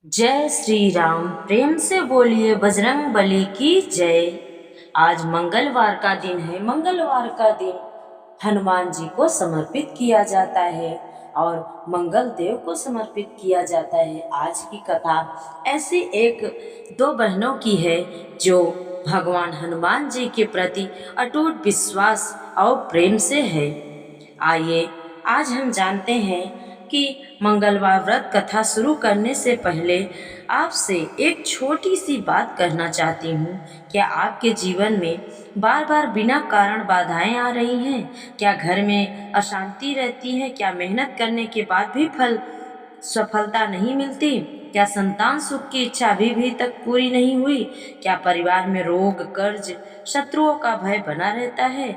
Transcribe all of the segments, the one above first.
जय श्री राम। प्रेम से बोलिए बजरंग बली की जय। आज मंगलवार का दिन है। मंगलवार का दिन हनुमान जी को समर्पित किया जाता है और मंगल देव को समर्पित किया जाता है। आज की कथा ऐसी एक दो बहनों की है जो भगवान हनुमान जी के प्रति अटूट विश्वास और प्रेम से है। आइए आज हम जानते हैं कि मंगलवार व्रत कथा शुरू करने से पहले आपसे एक छोटी सी बात कहना चाहती हूँ। क्या आपके जीवन में बार बार बिना कारण बाधाएं आ रही हैं? क्या घर में अशांति रहती है? क्या मेहनत करने के बाद भी सफलता नहीं मिलती? क्या संतान सुख की इच्छा अभी तक पूरी नहीं हुई? क्या परिवार में रोग, कर्ज, शत्रुओं का भय बना रहता है?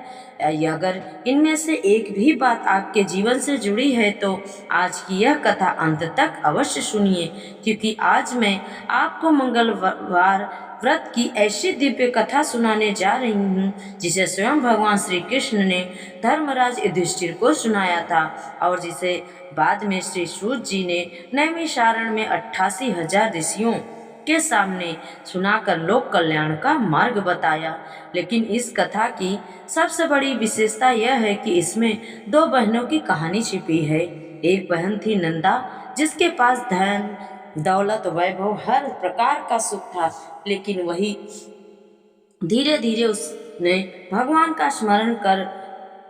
अगर इनमें से एक भी बात आपके जीवन से जुड़ी है तो आज की यह कथा अंत तक अवश्य सुनिए, क्योंकि आज मैं आपको मंगलवार व्रत की ऐसी दिव्य कथा सुनाने जा रही हूँ जिसे स्वयं भगवान श्री कृष्ण ने धर्मराज युधिष्ठिर को सुनाया था और जिसे बाद में श्री सूत जी ने नैमिषारण्य में 88,000 ऋषियों के सामने सुनाकर लोक कल्याण का मार्ग बताया। लेकिन इस कथा की सबसे बड़ी विशेषता यह है कि इसमें दो बहनों की कहानी छिपी है। एक बहन थी नंदा, जिसके पास धन दौलत वैभव हर प्रकार का सुख था, लेकिन वही धीरे धीरे उसने भगवान का स्मरण कर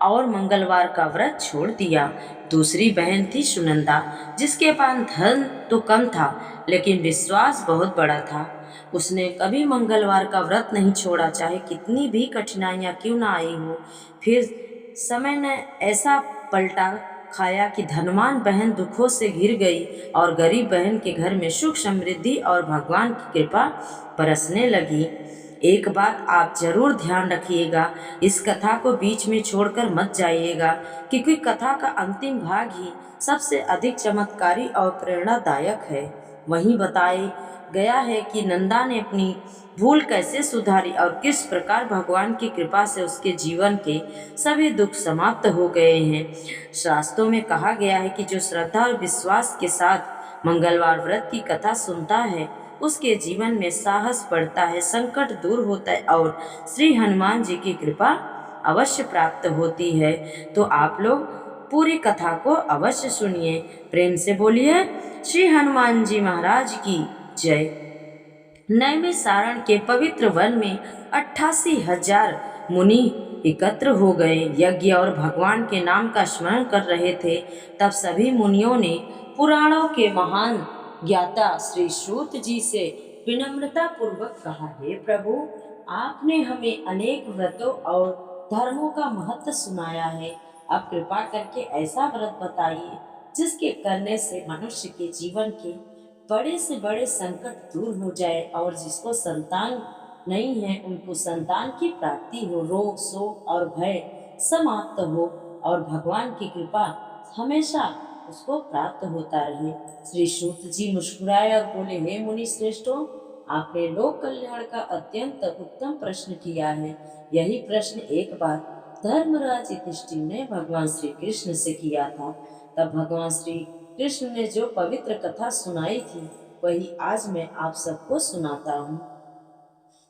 और मंगलवार का व्रत छोड़ दिया। दूसरी बहन थी सुनंदा, जिसके पास धन तो कम था लेकिन विश्वास बहुत बड़ा था। उसने कभी मंगलवार का व्रत नहीं छोड़ा, चाहे कितनी भी कठिनाइयां क्यों ना आई हो। फिर समय ने ऐसा पलटा खाया कि धनवान बहन दुखों से घिर गई और गरीब बहन के घर में सुख समृद्धि और भगवान की कृपा बरसने लगी। एक बात आप जरूर ध्यान रखिएगा, इस कथा को बीच में छोड़कर मत जाइएगा, क्योंकि कथा का अंतिम भाग ही सबसे अधिक चमत्कारी और प्रेरणादायक है। वहीं बताया गया है कि नंदा ने अपनी भूल कैसे सुधारी और किस प्रकार भगवान की कृपा से उसके जीवन के सभी दुख समाप्त हो गए हैं। शास्त्रों में कहा गया है कि जो श्रद्धा और विश्वास के साथ मंगलवार व्रत की कथा सुनता है उसके जीवन में साहस बढ़ता है, संकट दूर होता है और श्री हनुमान जी की कृपा अवश्य प्राप्त होती है। तो आप लोग पूरी कथा को अवश्य सुनिए। प्रेम से बोलिए श्री हनुमान जी महाराज की जय। नैमिषारण्य के पवित्र वन में 88,000 मुनि एकत्र हो गए। यज्ञ और भगवान के नाम का स्मरण कर रहे थे। तब सभी मुनियों ने पुराणों के महान ज्ञाता श्री सूत जी से विनम्रता पूर्वक कहा, हे प्रभु, आपने हमें अनेक व्रतों और धर्मों का महत्व सुनाया है। अब कृपा करके ऐसा व्रत बताइए जिसके करने से मनुष्य के जीवन के बड़े से बड़े संकट दूर हो जाए और जिसको संतान नहीं है उनको संतान की प्राप्ति हो, रोग शोक और भय समाप्त हो और भगवान की कृपा हमेशा उसको प्राप्त होता रहे। श्री सूत जी मुस्कुराए और बोले, हे मुनि श्रेष्ठों, आपने लोक कल्याण का अत्यंत उत्तम प्रश्न किया है। यही प्रश्न एक बार धर्मराज युधिष्ठिर ने भगवान श्री कृष्ण से किया था। तब भगवान श्री कृष्ण ने जो पवित्र कथा सुनाई थी वही आज मैं आप सबको सुनाता हूँ।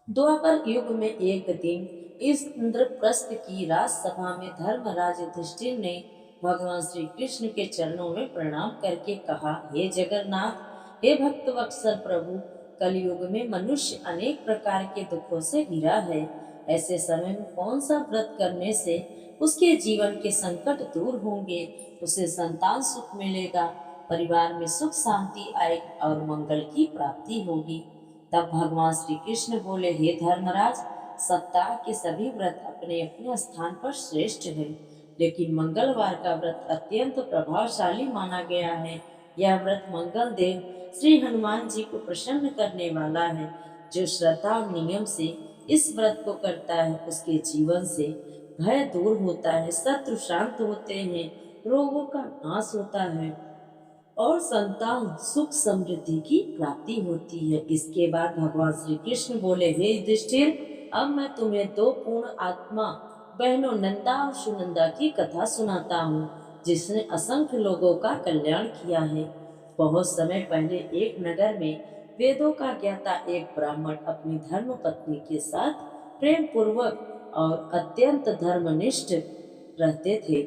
द्वापर युग में एक दिन इस इंद्रप्रस्थ की राजसभा में धर्मराज युधिष्ठिर ने भगवान श्री कृष्ण के चरणों में प्रणाम करके कहा, हे जगन्नाथ, हे भक्त वत्सल प्रभु, कलयुग में मनुष्य अनेक प्रकार के दुखों से घिरा है। ऐसे समय में कौन सा व्रत करने से उसके जीवन के संकट दूर होंगे, उसे संतान सुख मिलेगा, परिवार में सुख शांति आएगी और मंगल की प्राप्ति होगी। तब भगवान श्री कृष्ण बोले, हे धर्मराज, सप्ताह के सभी व्रत अपने अपने स्थान पर श्रेष्ठ है, लेकिन मंगलवार का व्रत अत्यंत प्रभावशाली माना गया है। यह व्रत मंगल देव श्री हनुमान जी को प्रसन्न करने वाला है। जो श्रद्धा और नियम से इस व्रत को करता है उसके जीवन से भय दूर होता है, शत्रु शांत होते हैं, रोगों का नाश होता है और संतान सुख समृद्धि की प्राप्ति होती है। इसके बाद भगवान श्री कृष्ण बोले, हे युधिष्ठिर, अब मैं तुम्हें दो पूर्ण आत्मा बहनों नंदा और सुनंदा की कथा सुनाता हूँ, जिसने असंख्य लोगों का कल्याण किया है। बहुत समय पहले एक नगर में वेदों का ज्ञाता एक ब्राह्मण अपनी धर्म पत्नी के साथ प्रेम पूर्वक और अत्यंत धर्मनिष्ठ रहते थे।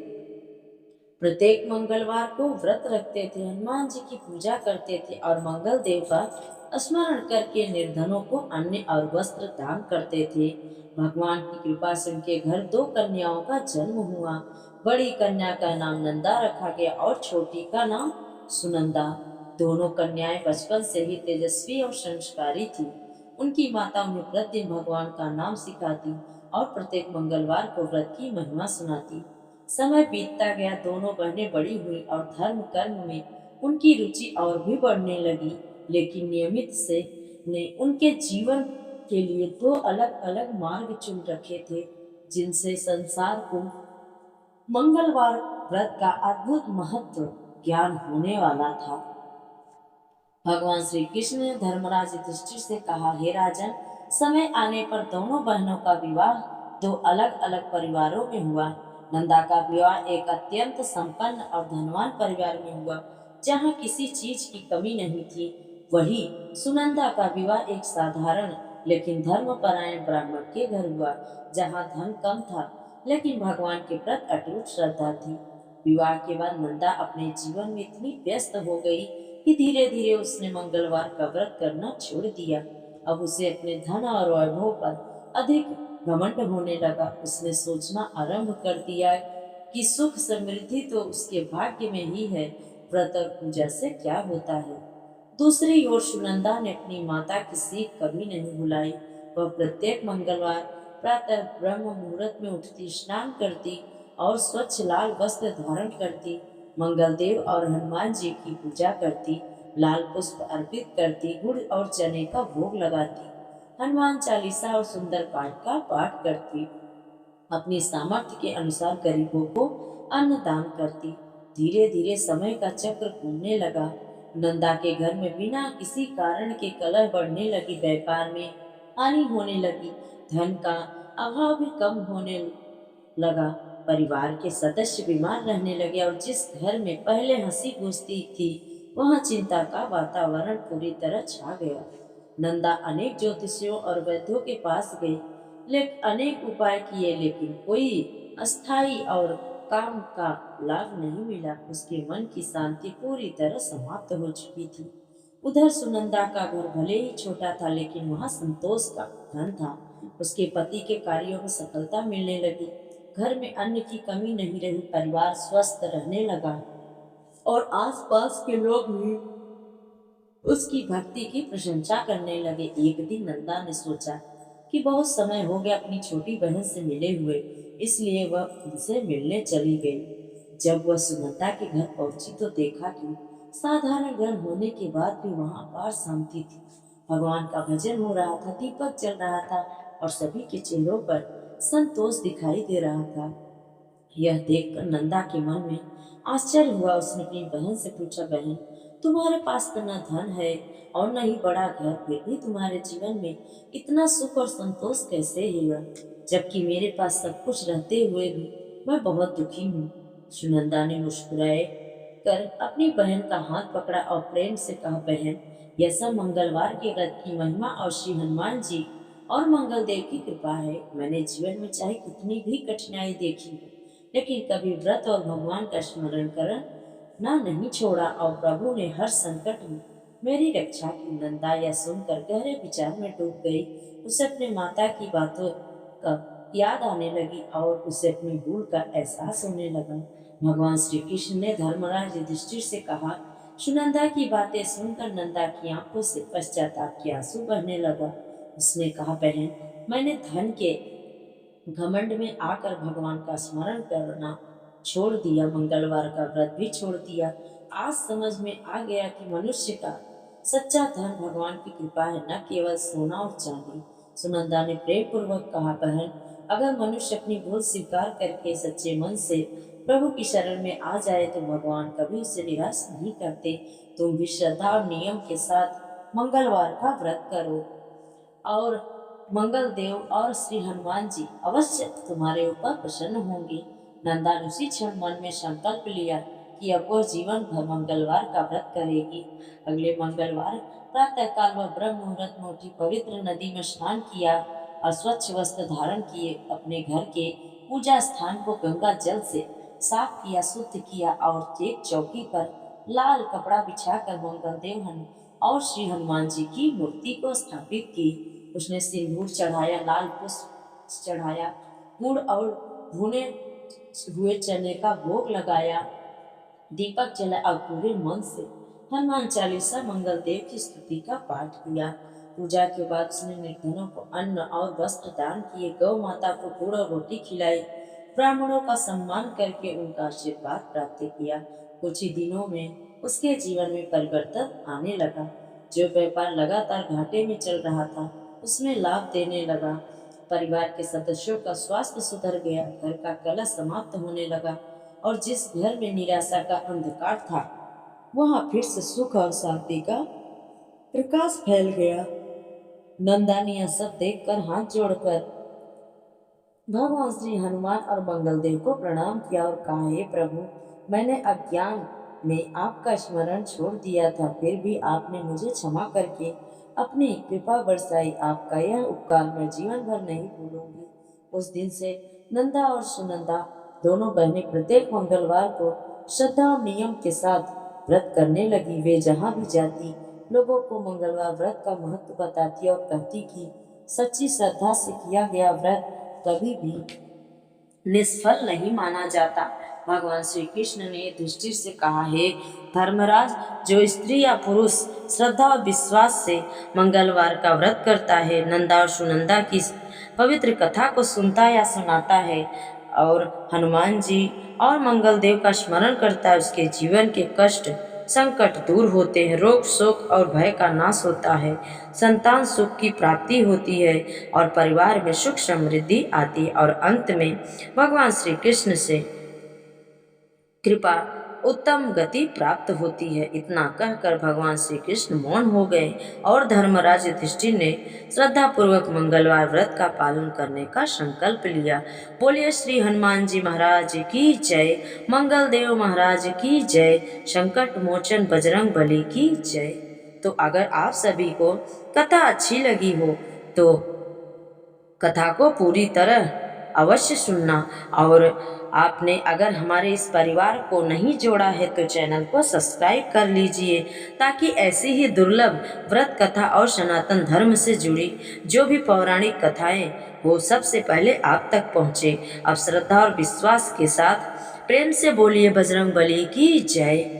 प्रत्येक मंगलवार को व्रत रखते थे, हनुमान जी की पूजा करते थे और मंगल देव का स्मरण करके निर्धनों को अन्न और वस्त्र दान करते थे। भगवान की कृपा से उनके घर दो कन्याओं का जन्म हुआ। बड़ी कन्या का नाम नंदा रखा गया और छोटी का नाम सुनंदा। दोनों कन्याएं बचपन से ही तेजस्वी और संस्कारी थी। उनकी माता उन्हें प्रतिदिन भगवान का नाम सिखाती और प्रत्येक मंगलवार को व्रत की महिमा सुनाती। समय बीतता गया, दोनों बहनें बड़ी हुई और धर्म कर्म में उनकी रुचि और भी बढ़ने लगी। लेकिन नियमित से ने उनके जीवन के लिए दो अलग अलग मार्ग चुन रखे थे, जिनसे संसार को मंगलवार व्रत का अद्भुत महत्व ज्ञान होने वाला था। भगवान श्री कृष्ण ने धर्मराज युधिष्ठिर से कहा, हे राजन, समय आने पर दोनों बहनों का विवाह दो अलग अलग परिवारों में हुआ। नंदा का विवाह एक अत्यंत संपन्न और धनवान परिवार में हुआ, जहाँ किसी चीज की कमी नहीं थी। वही सुनंदा का विवाह एक साधारण लेकिन धर्मपरायण ब्राह्मण के घर हुआ, जहाँ धन कम था लेकिन भगवान के प्रति अटूट श्रद्धा थी। विवाह के बाद नंदा अपने जीवन में इतनी व्यस्त हो गई कि धीरे धीरे उसने मंगलवार का व्रत करना छोड़ दिया। अब उसे अपने धन और वैभव पर अधिक घमंड होने लगा। उसने सोचना आरंभ कर दिया कि सुख समृद्धि तो उसके भाग्य में ही है, व्रत और पूजा से क्या होता है। दूसरी ओर सुनंदा ने अपनी माता की सीख कभी नहीं भुलाई। वह प्रत्येक मंगलवार प्रातः ब्रह्म मुहूर्त में उठती, स्नान करती और स्वच्छ लाल वस्त्र धारण करती, मंगल देव और हनुमान जी की पूजा करती, लाल पुष्प अर्पित करती, गुड़ और चने का भोग लगाती, हनुमान चालीसा और सुंदर पाठ का पाठ करती, अपनी सामर्थ्य के अनुसार गरीबों को अन्न दान करती। धीरे धीरे समय का चक्र घूमने लगा। नंदा के घर में बिना किसी कारण के कलह बढ़ने लगी, व्यापार में हानि होने लगी, धन का अभाव भी कम होने लगा। परिवार के सदस्य बीमार रहने लगे और जिस घर में पहले हंसी खुशी थी, वहां चिंता का वातावरण पूरी तरह छा गया। नंदा अनेक ज्योतिषियों और वैद्यों के पास गई, अनेक उपाय किए, लेकिन कोई अस्थाई और काम का लाभ नहीं मिला। उसके मन की शांति पूरी तरह समाप्त हो चुकी थी। उधर सुनंदा का घर भले ही छोटा था, लेकिन वहाँ संतोष का धन था। उसके पति के कार्यों में सफलता मिलने लगी, घर में अन्न की कमी नहीं रही, परिवार स्वस्थ रहने लगा और आसपास के लोग भी उसकी भक्ति की प्रशंसा करने लगे। एक दिन नंदा ने सोचा कि बहुत समय हो गया अपनी छोटी बहन से मिले हुए, इसलिए वह उनसे मिलने चली गई। जब वह सुनंदा के घर पहुंची तो देखा कि साधारण घर होने के बाद भी वहां अपार शांति थी। भगवान का भजन हो रहा था, दीपक जल रहा था और सभी के चेहरों पर संतोष दिखाई दे रहा था। यह देखकर नंदा के मन में आश्चर्य हुआ। उसने अपनी बहन से पूछा, बहन, तुम्हारे पास तो न धन है और न ही बड़ा घर, फिर भी तुम्हारे जीवन में इतना सुख और संतोष कैसे हुआ, जबकि मेरे पास सब कुछ रहते हुए भी मैं बहुत दुखी हूँ। सुनंदा ने मुस्कुराए कर अपनी बहन का हाथ पकड़ा और प्रेम से कहा, बहन, यह सब मंगलवार के व्रत की महिमा और श्री हनुमान जी और मंगल देव की कृपा है। मैंने जीवन में चाहे कितनी भी कठिनाई देखी हो, लेकिन कभी व्रत और भगवान का स्मरण करना नहीं छोड़ा और प्रभु ने हर संकट में मेरी रक्षा की। नंदा यह सुनकर गहरे विचार में डूब गई। उसे अपने माता की बातों का याद आने लगी और उसे अपनी भूल का एहसास होने लगा। भगवान श्री कृष्ण ने धर्मराज युधिष्ठिर से कहा, सुनंदा की बातें सुनकर नंदा की आंखों से पश्चाताप के आंसू बहने लगा। उसने कहा, बहन, मैंने धन के घमंड में आकर भगवान का स्मरण करना छोड़ दिया, मंगलवार का व्रत भी छोड़ दिया। आज समझ में आ गया कि मनुष्य का सच्चा धन भगवान की कृपा है, न केवल सोना और चांदी। सुनंदा ने प्रेम पूर्वक कहा, बहन, अगर मनुष्य अपनी भूल स्वीकार करके सच्चे मन से प्रभु की शरण में आ जाए तो भगवान कभी उसे निराश नहीं करते। तुम भी श्रद्धा और नियम के साथ मंगलवार का व्रत करो और मंगल देव और श्री हनुमान जी अवश्य तुम्हारे ऊपर प्रसन्न होंगे। नंदा ने उसी क्षण मन में संकल्प लिया कि अब वह जीवन भर मंगलवार का व्रत करेगी। अगले मंगलवार प्रातःकाल वह ब्रह्म मुहूर्त में उठी, पवित्र नदी में स्नान किया और स्वच्छ वस्त्र धारण किए अपने घर के पूजा स्थान को गंगा जल से साफ किया, शुद्ध किया और एक चौकी पर लाल कपड़ा बिछाकर मंगलदेव और श्री हनुमान जी की मूर्ति को स्थापित की। उसने सिंदूर चढ़ाया, लाल पुष्प चढ़ाया, गुड़ और भुने हुए चने का भोग लगाया, दीपक जलाया और पूरे मन से हनुमान चालीसा मंगल देव की स्तुति का पाठ किया। पूजा के बाद उसने निर्धनों को अन्न और वस्त्र दान किए, गौ माता को गुड़ और रोटी खिलाई, ब्राह्मणों का सम्मान करके उनका आशीर्वाद प्राप्त किया। कुछ ही दिनों में उसके जीवन में परिवर्तन आने लगा। जो व्यापार लगातार घाटे में चल रहा था उसमें लाभ देने लगा। परिवार के सदस्यों का स्वास्थ्य सुधर गया, घर का कलह समाप्त होने लगा और जिस घर में निराशा का अंधकार था वहां फिर से सुख और शांति का प्रकाश फैल गया। नंदा ने यह सब देखकर हाथ जोड़कर भगवान श्री हनुमान और मंगलदेव को प्रणाम किया और कहा, हे प्रभु, मैंने अज्ञान में आपका स्मरण छोड़ दिया था, फिर भी आपने मुझे क्षमा करके अपनी कृपा बरसाई। आपका यह उपकार मैं जीवन भर नहीं भूलूंगी। उस दिन से नंदा और सुनंदा दोनों बहनें प्रत्येक मंगलवार को श्रद्धा और नियम के साथ व्रत करने लगी। वे जहाँ भी जाती लोगों को मंगलवार व्रत का महत्व बताती और कहती कि सच्ची श्रद्धा से किया गया व्रत कभी भी निष्फल नहीं माना जाता। भगवान श्री कृष्ण ने युधिष्ठिर से कहा, हे धर्मराज, जो स्त्री या पुरुष श्रद्धा और विश्वास से मंगलवार का व्रत करता है, नंदा और सुनंदा की पवित्र कथा को सुनता या सुनाता है और हनुमान जी और मंगलदेव का स्मरण करता है, उसके जीवन के कष्ट संकट दूर होते हैं, रोग शोक और भय का नाश होता है, संतान सुख की प्राप्ति होती है और परिवार में सुख समृद्धि आती है और अंत में भगवान श्री कृष्ण से कृपा उत्तम गति प्राप्त होती है। इतना कहकर भगवान श्री कृष्ण मौन हो गए और धर्मराज युधिष्ठिर ने श्रद्धा पूर्वक मंगलवार व्रत का पालन करने का संकल्प लिया। बोलिए श्री हनुमान जी महाराज की जय, मंगल देव महाराज की जय, संकट मोचन बजरंग बली की जय। तो अगर आप सभी को कथा अच्छी लगी हो तो कथा को पूरी तरह अवश्य सुनना और आपने अगर हमारे इस परिवार को नहीं जोड़ा है तो चैनल को सब्सक्राइब कर लीजिए, ताकि ऐसी ही दुर्लभ व्रत कथा और सनातन धर्म से जुड़ी जो भी पौराणिक कथाएं वो सबसे पहले आप तक पहुँचे। अब श्रद्धा और विश्वास के साथ प्रेम से बोलिए बजरंग बली की जय।